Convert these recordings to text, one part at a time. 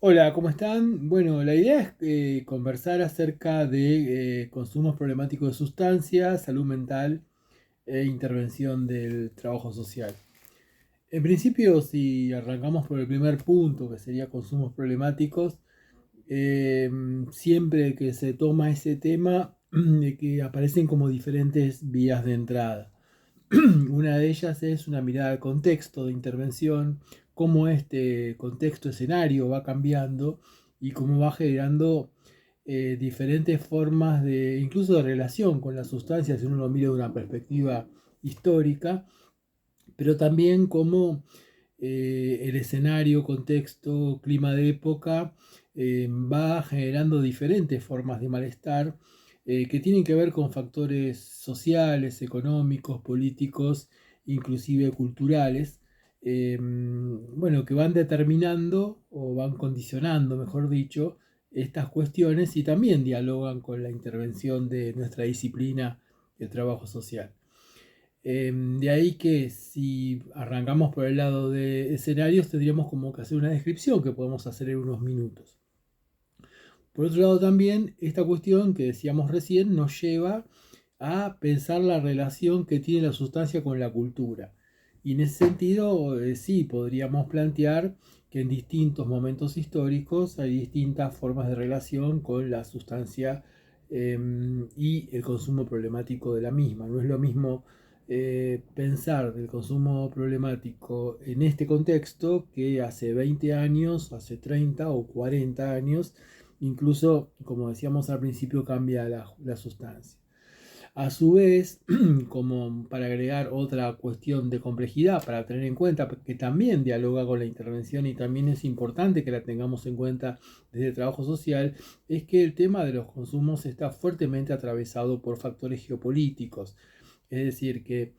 Hola, ¿cómo están? Bueno, la idea es conversar acerca de consumos problemáticos de sustancias, salud mental e intervención del trabajo social. En principio, si arrancamos por el primer punto, que sería consumos problemáticos, eh, siempre que se toma ese tema, de que aparecen como diferentes vías de entrada. Una de ellas es una mirada al contexto de intervención, cómo este contexto escenario va cambiando y cómo va generando diferentes formas de, incluso de relación con las sustancias, si uno lo mira de una perspectiva histórica, pero también cómo el escenario, contexto, clima de época va generando diferentes formas de malestar que tienen que ver con factores sociales, económicos, políticos, inclusive culturales, bueno, que van determinando o van condicionando, mejor dicho, estas cuestiones y también dialogan con la intervención de nuestra disciplina, el trabajo social. De ahí que si arrancamos por el lado de escenarios, tendríamos como que hacer una descripción que podemos hacer en unos minutos. Por otro lado también, esta cuestión que decíamos recién nos lleva a pensar la relación que tiene la sustancia con la cultura. Y en ese sentido, sí, podríamos plantear que en distintos momentos históricos hay distintas formas de relación con la sustancia y el consumo problemático de la misma. No es lo mismo pensar del consumo problemático en este contexto que hace 20 años, hace 30 o 40 años, incluso, como decíamos al principio, cambia la sustancia. A su vez, como para agregar otra cuestión de complejidad para tener en cuenta, que también dialoga con la intervención y también es importante que la tengamos en cuenta desde el trabajo social, es que el tema de los consumos está fuertemente atravesado por factores geopolíticos. Es decir, que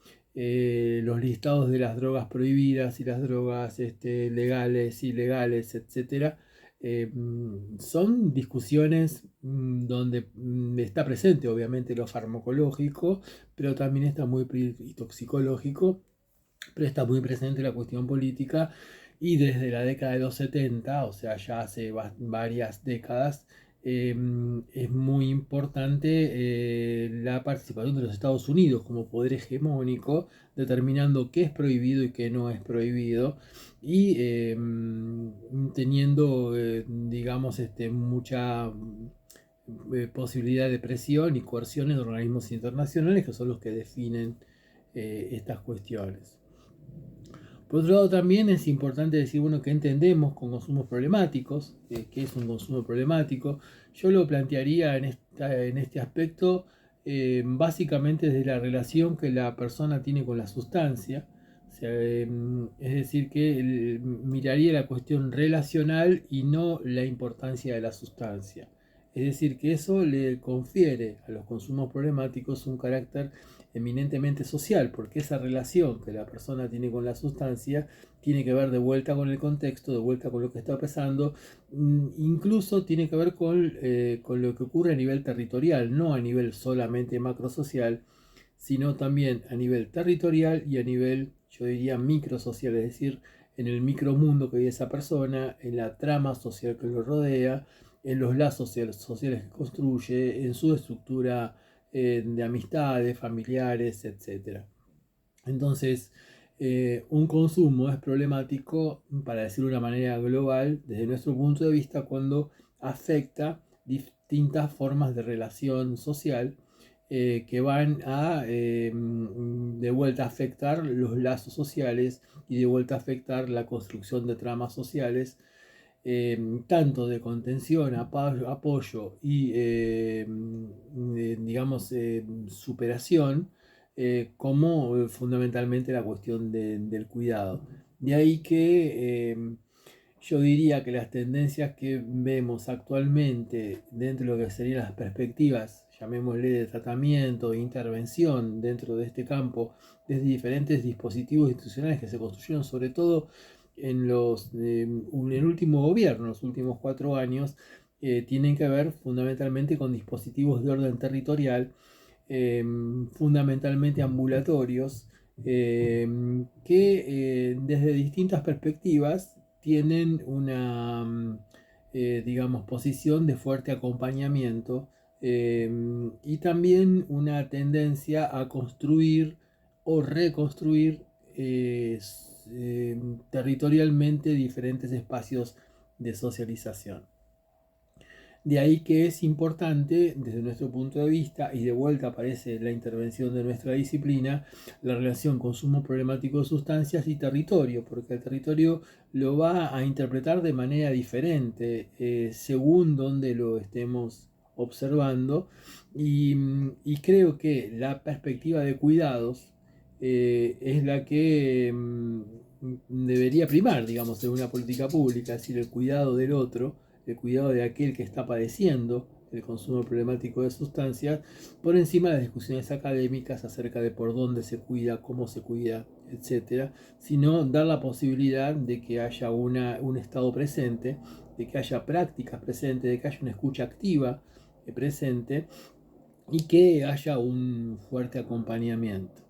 los listados de las drogas prohibidas y las drogas legales, ilegales, etcétera, son discusiones donde está presente obviamente lo farmacológico, pero también está muy y toxicológico, pero está muy presente la cuestión política y desde la década de los 70, o sea, ya hace varias décadas, es muy importante la participación de los Estados Unidos como poder hegemónico, determinando qué es prohibido y qué no es prohibido, y teniendo, digamos, mucha posibilidad de presión y coerciones de organismos internacionales que son los que definen estas cuestiones. Por otro lado, también es importante decir, bueno, qué entendemos con consumos problemáticos, qué es un consumo problemático. Yo lo plantearía en este aspecto básicamente desde la relación que la persona tiene con la sustancia. O sea, es decir, que miraría la cuestión relacional y no la importancia de la sustancia. Es decir, que eso le confiere a los consumos problemáticos un carácter eminentemente social, porque esa relación que la persona tiene con la sustancia tiene que ver de vuelta con el contexto, de vuelta con lo que está pasando, incluso tiene que ver con lo que ocurre a nivel territorial, no a nivel solamente macrosocial, sino también a nivel territorial y a nivel, yo diría, microsocial, es decir, en el micromundo que vive esa persona, en la trama social que lo rodea, en los lazos sociales que construye, en su estructura de amistades, familiares, etcétera. Entonces, un consumo es problemático, para decirlo de una manera global, desde nuestro punto de vista, cuando afecta distintas formas de relación social que van a de vuelta a afectar los lazos sociales y de vuelta a afectar la construcción de tramas sociales, tanto de contención, apoyo y, digamos, superación, como fundamentalmente la cuestión del cuidado. De ahí que yo diría que las tendencias que vemos actualmente dentro de lo que serían las perspectivas, llamémosle de tratamiento e intervención dentro de este campo, desde diferentes dispositivos institucionales que se construyeron sobre todo en el último gobierno, los últimos 4 años, tienen que ver fundamentalmente con dispositivos de orden territorial, fundamentalmente ambulatorios, que desde distintas perspectivas tienen una digamos, posición de fuerte acompañamiento, y también una tendencia a construir o reconstruir territorialmente diferentes espacios de socialización. De ahí que es importante, desde nuestro punto de vista, y de vuelta aparece la intervención de nuestra disciplina, la relación consumo problemático de sustancias y territorio, porque el territorio lo va a interpretar de manera diferente según donde lo estemos observando, y creo que la perspectiva de cuidados es la que debería primar, digamos, en una política pública, es decir, el cuidado del otro, el cuidado de aquel que está padeciendo el consumo problemático de sustancias, por encima de las discusiones académicas acerca de por dónde se cuida, cómo se cuida, etcétera, sino dar la posibilidad de que haya un estado presente, de que haya prácticas presentes, de que haya una escucha activa presente y que haya un fuerte acompañamiento.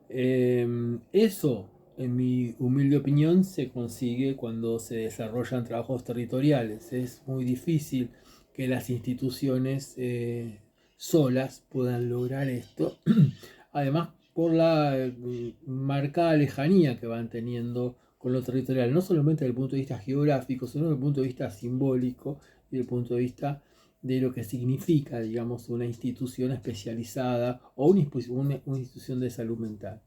Eso, en mi humilde opinión, se consigue cuando se desarrollan trabajos territoriales. Es muy difícil que las instituciones solas puedan lograr esto. Además, por la marcada lejanía que van teniendo con lo territorial, no solamente desde el punto de vista geográfico, sino desde el punto de vista simbólico y desde el punto de vista de lo que significa, digamos, una institución especializada o una institución de salud mental.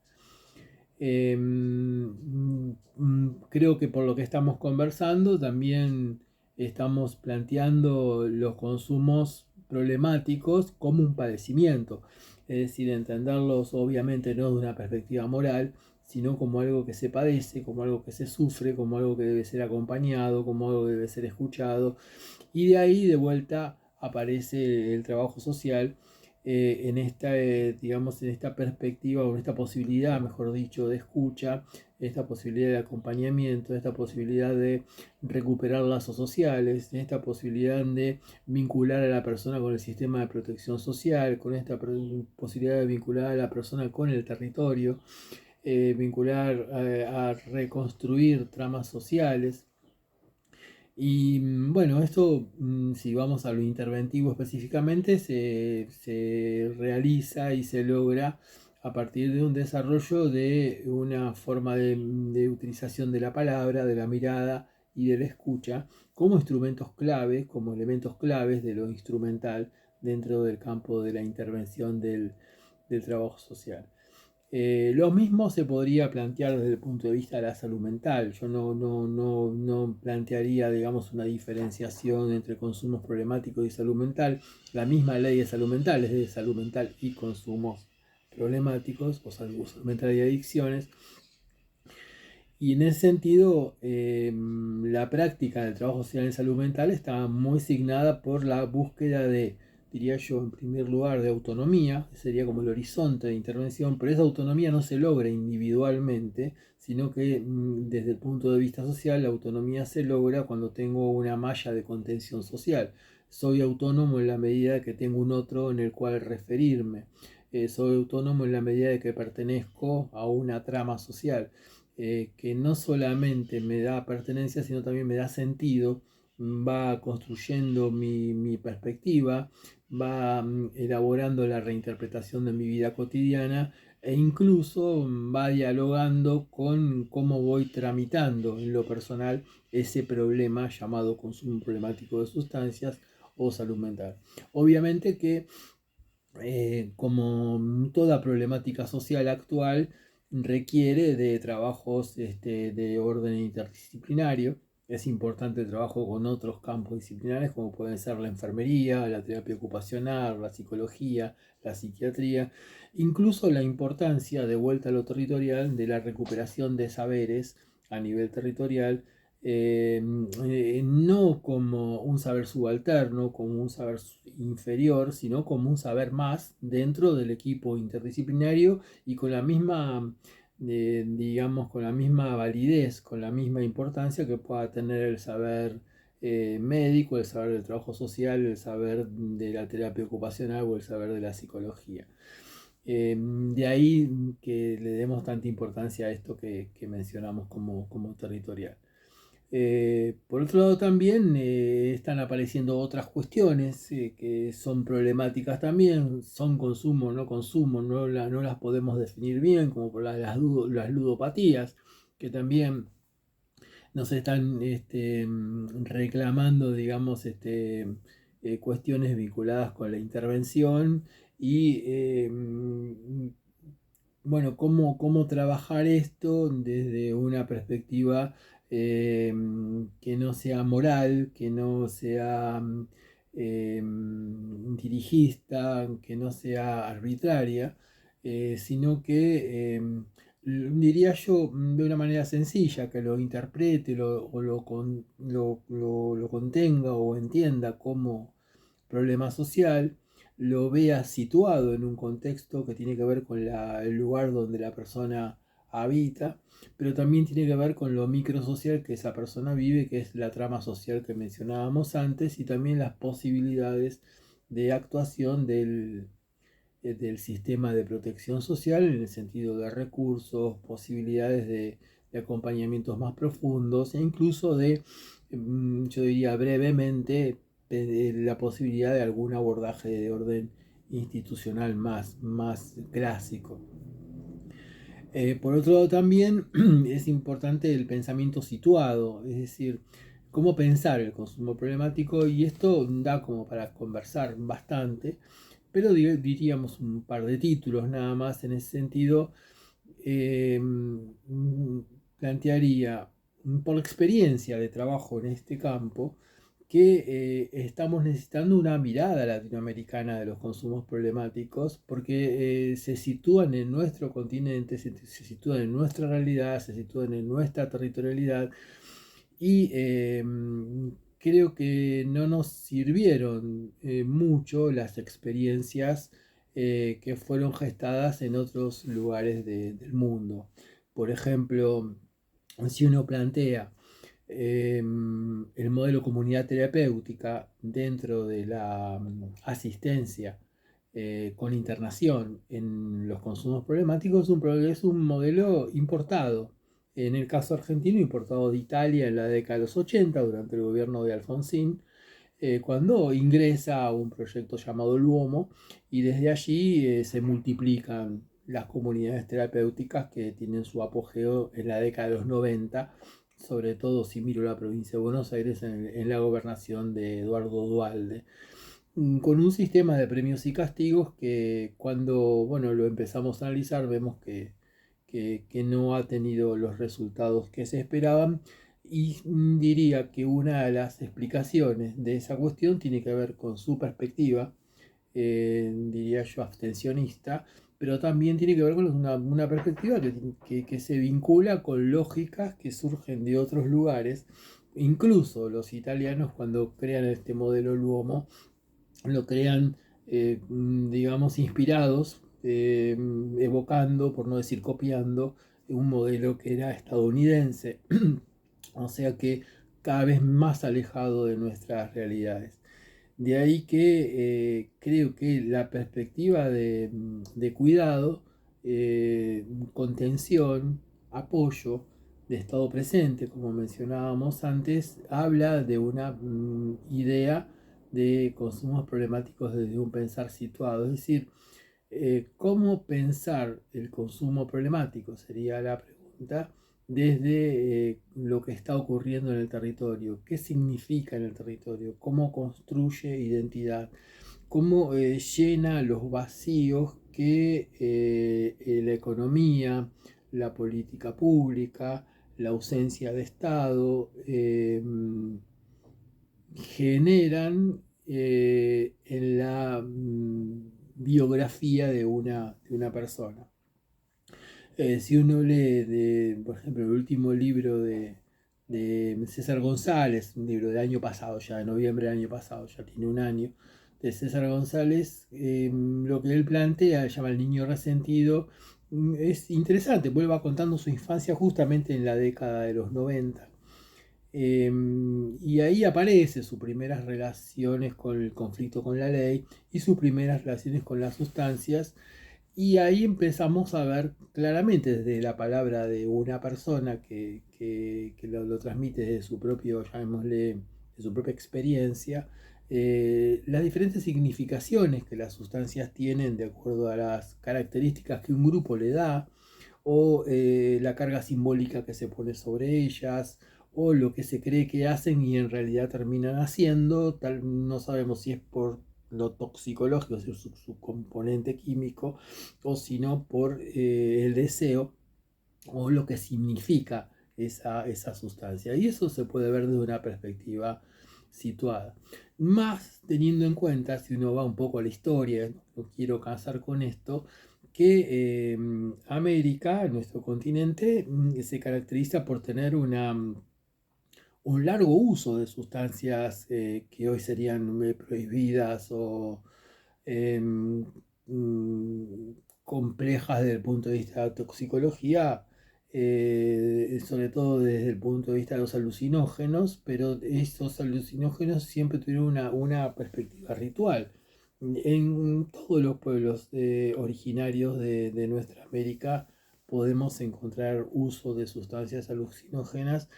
Creo que por lo que estamos conversando también estamos planteando los consumos problemáticos como un padecimiento, es decir, entenderlos obviamente no de una perspectiva moral, sino como algo que se padece, como algo que se sufre, como algo que debe ser acompañado, como algo que debe ser escuchado, y de ahí de vuelta aparece el trabajo social en esta, digamos, en esta perspectiva o en esta posibilidad, mejor dicho, de escucha, esta posibilidad de acompañamiento, esta posibilidad de recuperar lazos sociales, en esta posibilidad de vincular a la persona con el sistema de protección social, con esta posibilidad de vincular a la persona con el territorio, vincular a reconstruir tramas sociales. Y bueno, esto, si vamos a lo interventivo específicamente, se realiza y se logra a partir de un desarrollo de una forma de utilización de la palabra, de la mirada y de la escucha como instrumentos clave, como elementos claves de lo instrumental dentro del campo de la intervención del trabajo social. Lo mismo se podría plantear desde el punto de vista de la salud mental. Yo no plantearía, digamos, una diferenciación entre consumos problemáticos y salud mental. La misma ley de salud mental es de salud mental y consumos problemáticos, o salud mental y adicciones. Y en ese sentido, la práctica del trabajo social en salud mental está muy signada por la búsqueda de, diría yo, en primer lugar, de autonomía, que sería como el horizonte de intervención, pero esa autonomía no se logra individualmente, sino que desde el punto de vista social, la autonomía se logra cuando tengo una malla de contención social. Soy autónomo en la medida que tengo un otro en el cual referirme. Soy autónomo en la medida de que pertenezco a una trama social. Que no solamente me da pertenencia, sino también me da sentido, va construyendo mi perspectiva, va elaborando la reinterpretación de mi vida cotidiana e incluso va dialogando con cómo voy tramitando en lo personal ese problema llamado consumo problemático de sustancias o salud mental. Obviamente que como toda problemática social actual, requiere de trabajos de orden interdisciplinario. Es importante el trabajo con otros campos disciplinares como pueden ser la enfermería, la terapia ocupacional, la psicología, la psiquiatría, incluso la importancia, de vuelta a lo territorial, de la recuperación de saberes a nivel territorial, no como un saber subalterno, como un saber inferior, sino como un saber más dentro del equipo interdisciplinario y con la misma, digamos, con la misma validez, con la misma importancia que pueda tener el saber médico, el saber del trabajo social, el saber de la terapia ocupacional o el saber de la psicología. De ahí que le demos tanta importancia a esto que mencionamos como territorial. Por otro lado también están apareciendo otras cuestiones que son problemáticas también, son consumo, no consumo, no las podemos definir bien, como por las ludopatías, que también nos están reclamando, digamos, cuestiones vinculadas con la intervención y bueno, cómo trabajar esto desde una perspectiva eh, que no sea moral, que no sea dirigista, que no sea arbitraria, sino que diría yo de una manera sencilla, que lo interprete o lo contenga o entienda como problema social, lo vea situado en un contexto que tiene que ver con el lugar donde la persona habita, pero también tiene que ver con lo microsocial que esa persona vive, que es la trama social que mencionábamos antes, y también las posibilidades de actuación del sistema de protección social en el sentido de recursos, posibilidades de acompañamientos más profundos e incluso de, yo diría brevemente, la posibilidad de algún abordaje de orden institucional más clásico. Por otro lado también es importante el pensamiento situado, es decir, cómo pensar el consumo problemático, y esto da como para conversar bastante, pero diríamos un par de títulos nada más en ese sentido. eh, Plantearía, por la experiencia de trabajo en este campo, que estamos necesitando una mirada latinoamericana de los consumos problemáticos, porque se sitúan en nuestro continente, se sitúan en nuestra realidad, se sitúan en nuestra territorialidad, y creo que no nos sirvieron mucho las experiencias que fueron gestadas en otros lugares del mundo. Por ejemplo, si uno plantea el modelo comunidad terapéutica dentro de la asistencia con internación en los consumos problemáticos, es un modelo importado. En el caso argentino, importado de Italia en la década de los 80, durante el gobierno de Alfonsín, cuando ingresa a un proyecto llamado Luomo, y desde allí se multiplican las comunidades terapéuticas que tienen su apogeo en la década de los 90, sobre todo si miro la provincia de Buenos Aires en la gobernación de Eduardo Duhalde, con un sistema de premios y castigos que cuando bueno, lo empezamos a analizar vemos que no ha tenido los resultados que se esperaban, y diría que una de las explicaciones de esa cuestión tiene que ver con su perspectiva, diría yo, abstencionista, pero también tiene que ver con una perspectiva que se vincula con lógicas que surgen de otros lugares. Incluso los italianos, cuando crean este modelo Luomo, lo crean, digamos, inspirados, evocando, por no decir copiando, un modelo que era estadounidense, o sea que cada vez más alejado de nuestras realidades. De ahí que creo que la perspectiva de cuidado, contención, apoyo, de estado presente, como mencionábamos antes, habla de una idea de consumos problemáticos desde un pensar situado. Es decir, ¿cómo pensar el consumo problemático? Sería la pregunta, desde lo que está ocurriendo en el territorio. ¿Qué significa en el territorio? ¿Cómo construye identidad? ¿Cómo llena los vacíos que la economía, la política pública, la ausencia de Estado generan en la biografía de una persona? Si uno lee, por ejemplo, el último libro de César González, un libro del año pasado, ya de noviembre del año pasado, ya tiene un año, de César González, lo que él plantea, llama El niño resentido, es interesante, vuelve contando su infancia justamente en la década de los 90. Y ahí aparece sus primeras relaciones con el conflicto con la ley y sus primeras relaciones con las sustancias, Y ahí empezamos a ver claramente desde la palabra de una persona que lo transmite de su propio, llamémosle, de su propia experiencia, las diferentes significaciones que las sustancias tienen de acuerdo a las características que un grupo le da, o la carga simbólica que se pone sobre ellas, o lo que se cree que hacen y en realidad terminan haciendo, no sabemos si es por lo toxicológico, es decir, su componente químico, o sino por el deseo o lo que significa esa sustancia. Y eso se puede ver desde una perspectiva situada. Más teniendo en cuenta, si uno va un poco a la historia, no quiero casar con esto, que América, nuestro continente, se caracteriza por tener un largo uso de sustancias que hoy serían prohibidas o eh, complejas desde el punto de vista de toxicología, sobre todo desde el punto de vista de los alucinógenos, pero esos alucinógenos siempre tuvieron una perspectiva ritual. En todos los pueblos originarios de nuestra América podemos encontrar uso de sustancias alucinógenas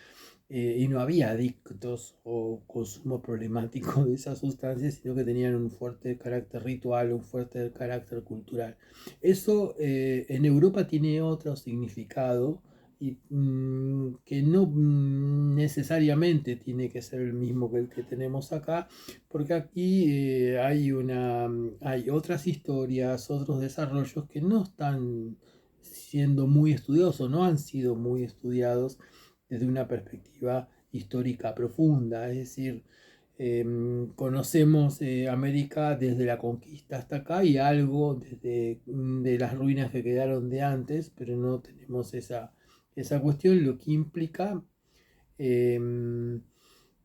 y no había adictos o consumo problemático de esas sustancias, sino que tenían un fuerte carácter ritual, un fuerte carácter cultural. Eso en Europa tiene otro significado y que no necesariamente tiene que ser el mismo que el que tenemos acá, porque aquí hay otras historias, otros desarrollos que no están siendo muy estudiados o no han sido muy estudiados desde una perspectiva histórica profunda, es decir, conocemos América desde la conquista hasta acá y algo desde de las ruinas que quedaron de antes, pero no tenemos esa cuestión, lo que implica, em,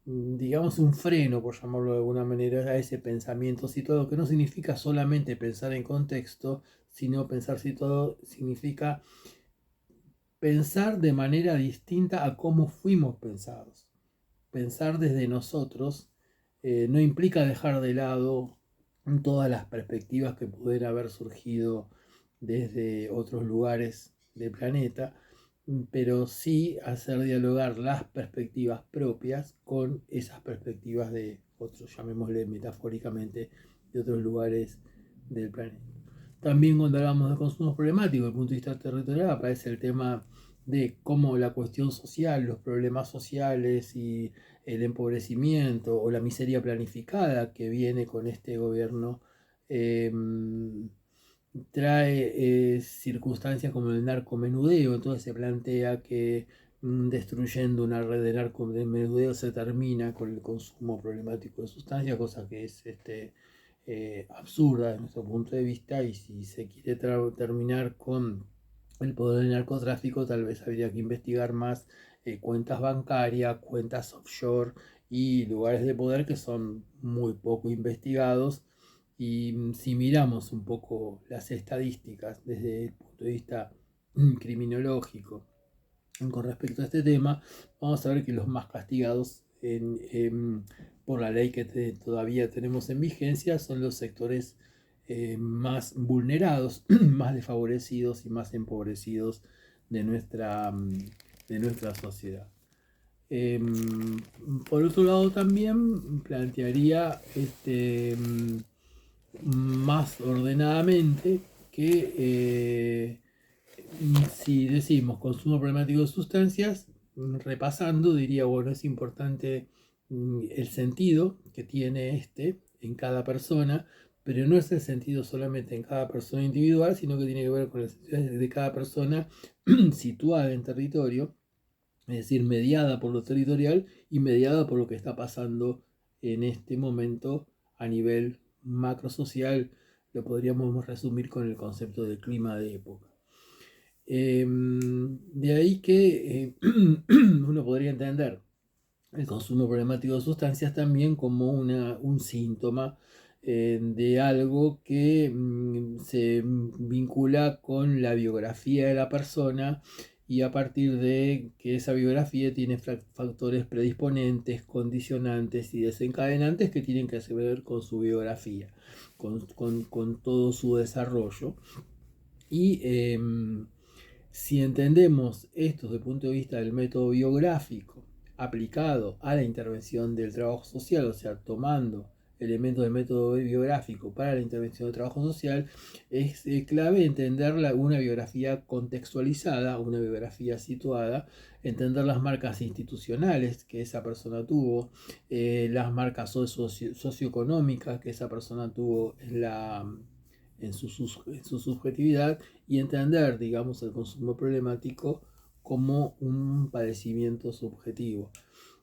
digamos, un freno, por llamarlo de alguna manera, a ese pensamiento situado, que no significa solamente pensar en contexto, sino pensar situado significa pensar de manera distinta a cómo fuimos pensados. Pensar desde nosotros no implica dejar de lado todas las perspectivas que pudieran haber surgido desde otros lugares del planeta, pero sí hacer dialogar las perspectivas propias con esas perspectivas de otros, llamémosle metafóricamente, de otros lugares del planeta. También cuando hablamos de consumos problemáticos desde el punto de vista territorial aparece el tema de cómo la cuestión social, los problemas sociales y el empobrecimiento o la miseria planificada que viene con este gobierno eh, trae circunstancias como el narcomenudeo. Entonces se plantea que destruyendo una red de narcomenudeo se termina con el consumo problemático de sustancias, cosa que es absurda desde nuestro punto de vista, y si se quiere terminar con el poder del narcotráfico, tal vez habría que investigar más cuentas bancarias, cuentas offshore y lugares de poder que son muy poco investigados. Y si miramos un poco las estadísticas desde el punto de vista criminológico con respecto a este tema, vamos a ver que los más castigados por la ley que todavía tenemos en vigencia son los sectores más vulnerados, más desfavorecidos y más empobrecidos de nuestra sociedad. Por otro lado, también plantearía más ordenadamente que si decimos consumo problemático de sustancias, repasando diría, bueno, es importante el sentido que tiene en cada persona, pero no es el sentido solamente en cada persona individual, sino que tiene que ver con el sentido de cada persona situada en territorio, es decir, mediada por lo territorial y mediada por lo que está pasando en este momento a nivel macrosocial. Lo podríamos resumir con el concepto de clima de época. De ahí que uno podría entender el consumo problemático de sustancias también como un síntoma de algo que se vincula con la biografía de la persona, y a partir de que esa biografía tiene factores predisponentes, condicionantes y desencadenantes que tienen que ver con su biografía, con todo su desarrollo. Y si entendemos esto desde el punto de vista del método biográfico aplicado a la intervención del trabajo social, o sea, tomando elementos del método biográfico para la intervención del trabajo social, es clave entender una biografía contextualizada, una biografía situada, entender las marcas institucionales que esa persona tuvo, las marcas socioeconómicas que esa persona tuvo en su subjetividad, y entender, digamos, el consumo problemático como un padecimiento subjetivo.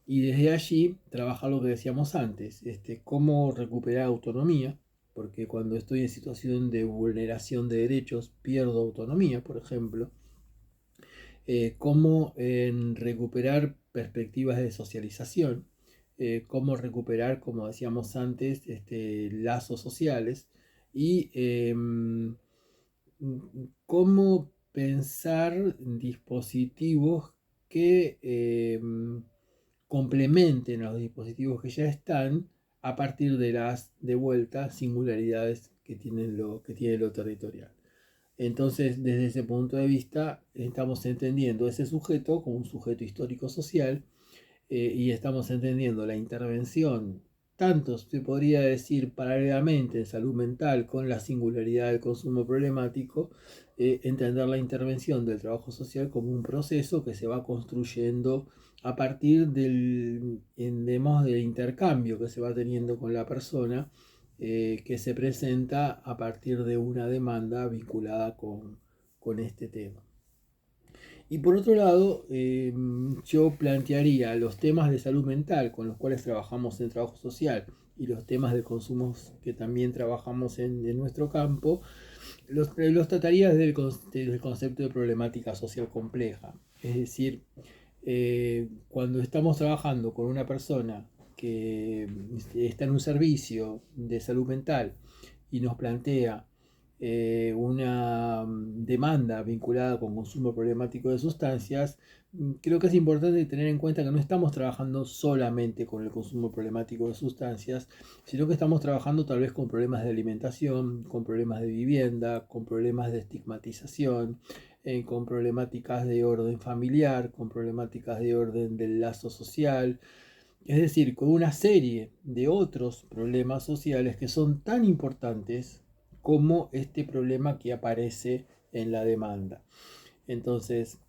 Y desde allí trabajar lo que decíamos antes, cómo recuperar autonomía, porque cuando estoy en situación de vulneración de derechos pierdo autonomía, por ejemplo, cómo recuperar perspectivas de socialización, cómo recuperar, como decíamos antes, lazos sociales, y cómo pensar dispositivos que complementen a los dispositivos que ya están a partir de las de vuelta singularidades que tiene lo territorial. Entonces, desde ese punto de vista, estamos entendiendo ese sujeto como un sujeto histórico-social, y estamos entendiendo la intervención, tanto se podría decir paralelamente en salud mental con la singularidad del consumo problemático, entender la intervención del trabajo social como un proceso que se va construyendo a partir del intercambio que se va teniendo con la persona, que se presenta a partir de una demanda vinculada con este tema. Y por otro lado, yo plantearía los temas de salud mental con los cuales trabajamos en trabajo social y los temas de consumos que también trabajamos en nuestro campo, los trataría desde el concepto de problemática social compleja. Es decir, cuando estamos trabajando con una persona que está en un servicio de salud mental y nos plantea una demanda vinculada con consumo problemático de sustancias, creo que es importante tener en cuenta que no estamos trabajando solamente con el consumo problemático de sustancias, sino que estamos trabajando tal vez con problemas de alimentación, con problemas de vivienda, con problemas de estigmatización, con problemáticas de orden familiar, con problemáticas de orden del lazo social, es decir, con una serie de otros problemas sociales que son tan importantes como este problema que aparece en la demanda. Entonces,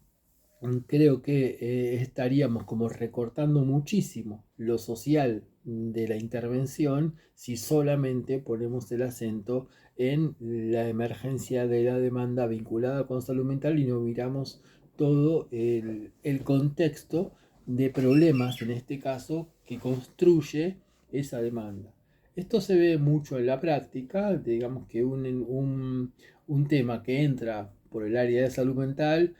creo que estaríamos como recortando muchísimo lo social de la intervención si solamente ponemos el acento en la emergencia de la demanda vinculada con salud mental y no miramos todo el contexto de problemas, en este caso, que construye esa demanda. Esto se ve mucho en la práctica, digamos que un tema que entra por el área de salud mental,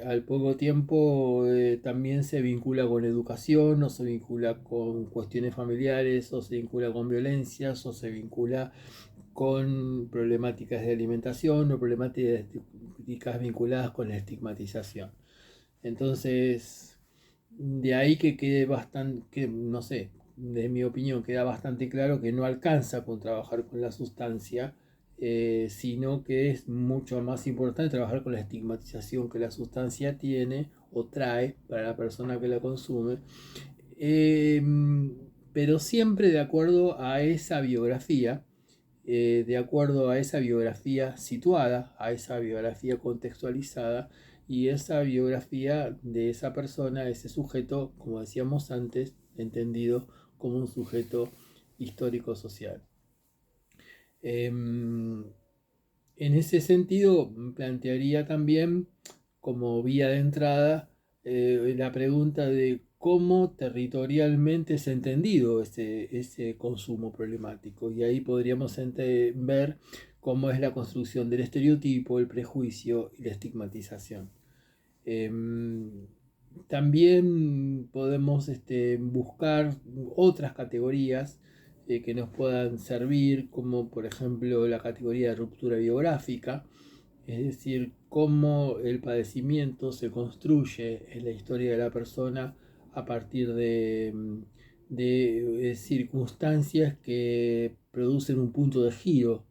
al poco tiempo también se vincula con educación, o se vincula con cuestiones familiares, o se vincula con violencias, o se vincula con problemáticas de alimentación o problemáticas vinculadas con la estigmatización. Entonces, de ahí que quede bastante, que no sé, de mi opinión queda bastante claro que no alcanza con trabajar con la sustancia, sino que es mucho más importante trabajar con la estigmatización que la sustancia tiene o trae para la persona que la consume, eh, pero siempre de acuerdo a esa biografía, de acuerdo a esa biografía situada, a esa biografía contextualizada y esa biografía de esa persona, ese sujeto, como decíamos antes, entendido como un sujeto histórico-social. En ese sentido, plantearía también como vía de entrada la pregunta de cómo territorialmente es entendido ese consumo problemático. Y ahí podríamos ver cómo es la construcción del estereotipo, el prejuicio y la estigmatización. También podemos buscar otras categorías que nos puedan servir, como por ejemplo la categoría de ruptura biográfica, es decir, cómo el padecimiento se construye en la historia de la persona a partir de circunstancias que producen un punto de giro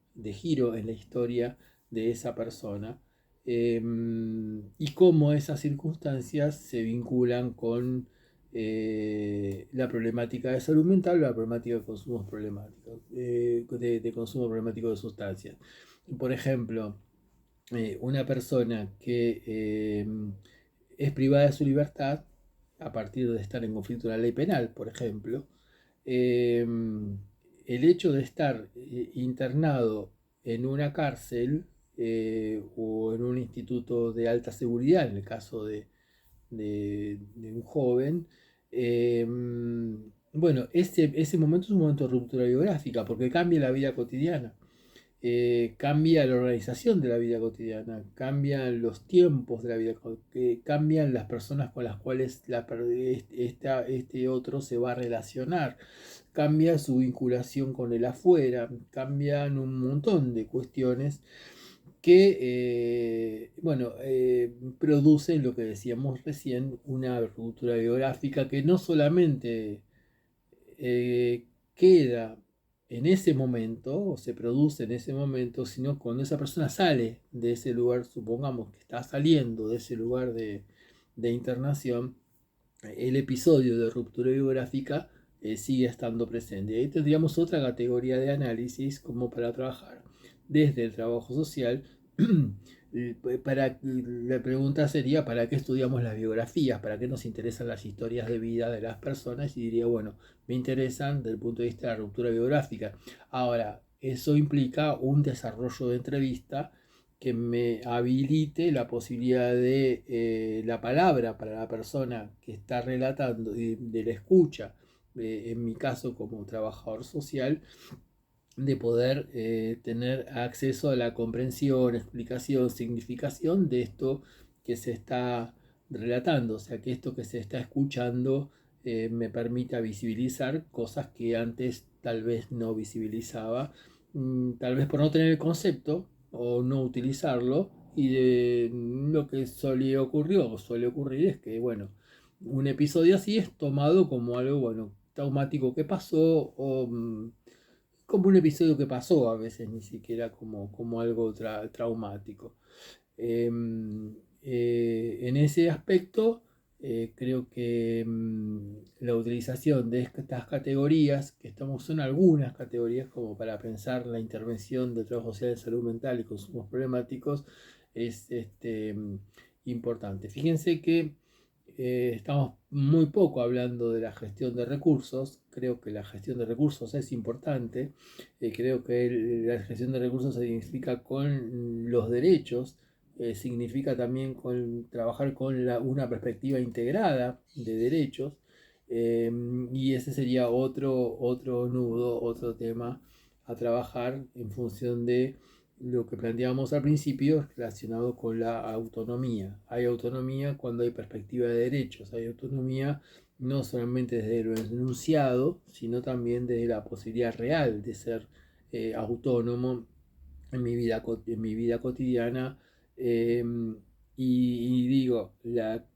en la historia de esa persona, y cómo esas circunstancias se vinculan con la problemática de salud mental o la problemática de consumos problemáticos, de consumo problemático de sustancias. Por ejemplo, una persona que es privada de su libertad a partir de estar en conflicto con la ley penal, por ejemplo, eh, el hecho de estar internado en una cárcel o en un instituto de alta seguridad, en el caso de un joven, eh, bueno, ese momento es un momento de ruptura biográfica porque cambia la vida cotidiana. Cambia la organización de la vida cotidiana, cambian los tiempos de la vida, cambian las personas con las cuales este otro se va a relacionar, cambia su vinculación con el afuera, cambian un montón de cuestiones que, producen lo que decíamos recién, una ruptura biográfica que no solamente queda en ese momento o se produce en ese momento, sino cuando esa persona sale de ese lugar, supongamos que está saliendo de ese lugar de internación, el episodio de ruptura biográfica sigue estando presente. Y ahí tendríamos otra categoría de análisis como para trabajar desde el trabajo social. La pregunta sería, ¿para qué estudiamos las biografías? ¿Para qué nos interesan las historias de vida de las personas? Y diría, bueno, me interesan desde el punto de vista de la ruptura biográfica. Ahora, eso implica un desarrollo de entrevista que me habilite la posibilidad de la palabra para la persona que está relatando, de la escucha, en mi caso como trabajador social, de poder tener acceso a la comprensión, explicación, significación de esto que se está relatando, o sea, que esto que se está escuchando me permita visibilizar cosas que antes tal vez no visibilizaba, tal vez por no tener el concepto o no utilizarlo, y de lo que suele ocurrir es que, bueno, un episodio así es tomado como algo, bueno, traumático que pasó o como un episodio que pasó, a veces ni siquiera como algo traumático. Eh, en ese aspecto, creo que la utilización de estas categorías, son algunas categorías como para pensar la intervención del trabajo social de salud mental y consumos problemáticos, es importante. Fíjense que estamos muy poco hablando de la gestión de recursos. Creo que la gestión de recursos es importante. Creo que la gestión de recursos se significa con los derechos, significa también trabajar con una perspectiva integrada de derechos, y ese sería otro nudo, otro tema a trabajar en función de lo que planteábamos al principio relacionado con la autonomía. Hay autonomía cuando hay perspectiva de derechos, hay autonomía no solamente desde lo enunciado, sino también desde la posibilidad real de ser autónomo en mi vida cotidiana. eh, y digo, la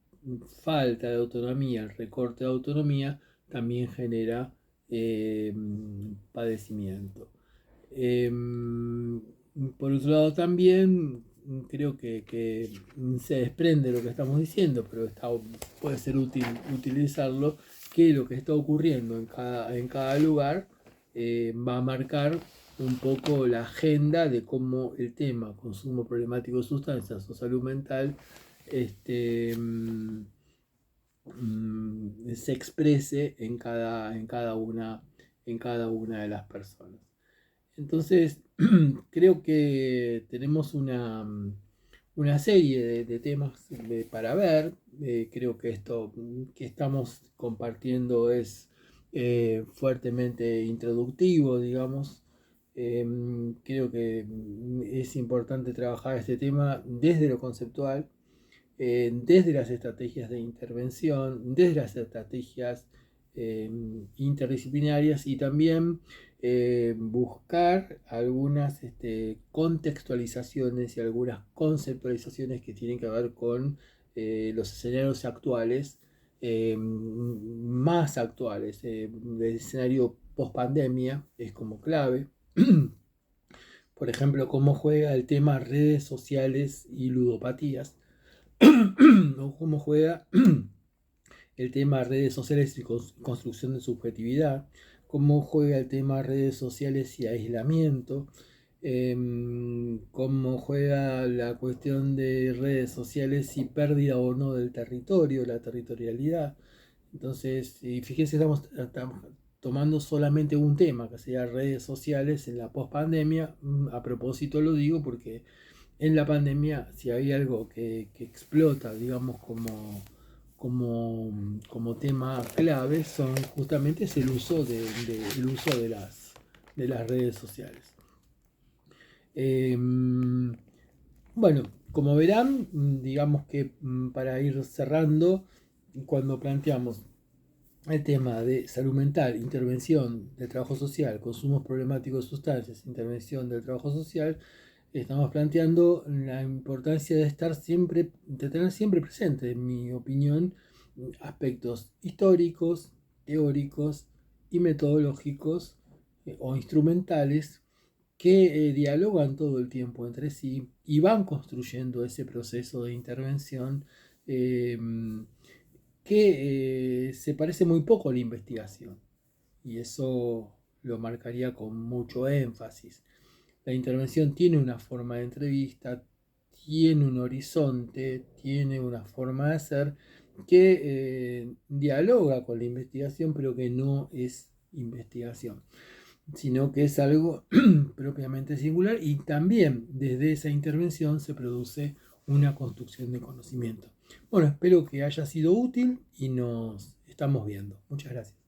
falta de autonomía, el recorte de autonomía, también genera eh, padecimiento. Por otro lado también creo que se desprende lo que estamos diciendo, pero puede ser útil utilizarlo, que lo que está ocurriendo en cada lugar va a marcar un poco la agenda de cómo el tema consumo problemático de sustancias o salud mental se exprese en cada una de las personas. Entonces, creo que tenemos una serie de temas para ver. Creo que esto que estamos compartiendo es fuertemente introductivo, digamos. Creo que es importante trabajar este tema desde lo conceptual, desde las estrategias de intervención, desde las estrategias interdisciplinarias, y también buscar algunas contextualizaciones y algunas conceptualizaciones que tienen que ver con los escenarios actuales, más actuales. El escenario post pandemia es como clave. Por ejemplo, cómo juega el tema redes sociales y ludopatías, o cómo juega el tema redes sociales y construcción de subjetividad, cómo juega el tema redes sociales y aislamiento, cómo juega la cuestión de redes sociales y pérdida o no del territorio, la territorialidad. Entonces, y fíjense, estamos tomando solamente un tema, que sería redes sociales en la pospandemia. A propósito lo digo porque en la pandemia, si hay algo que explota, digamos, como tema clave, son justamente es el uso el uso de las redes sociales. Bueno, como verán, digamos que para ir cerrando, cuando planteamos el tema de salud mental, intervención del trabajo social, consumos problemáticos de sustancias, intervención del trabajo social, estamos planteando la importancia de estar siempre, de tener siempre presente, en mi opinión, aspectos históricos, teóricos y metodológicos o instrumentales que dialogan todo el tiempo entre sí y van construyendo ese proceso de intervención eh, que se parece muy poco a la investigación, y eso lo marcaría con mucho énfasis. La intervención tiene una forma de entrevista, tiene un horizonte, tiene una forma de hacer que dialoga con la investigación, pero que no es investigación, sino que es algo propiamente singular, y también desde esa intervención se produce una construcción de conocimiento. Bueno, espero que haya sido útil y nos estamos viendo. Muchas gracias.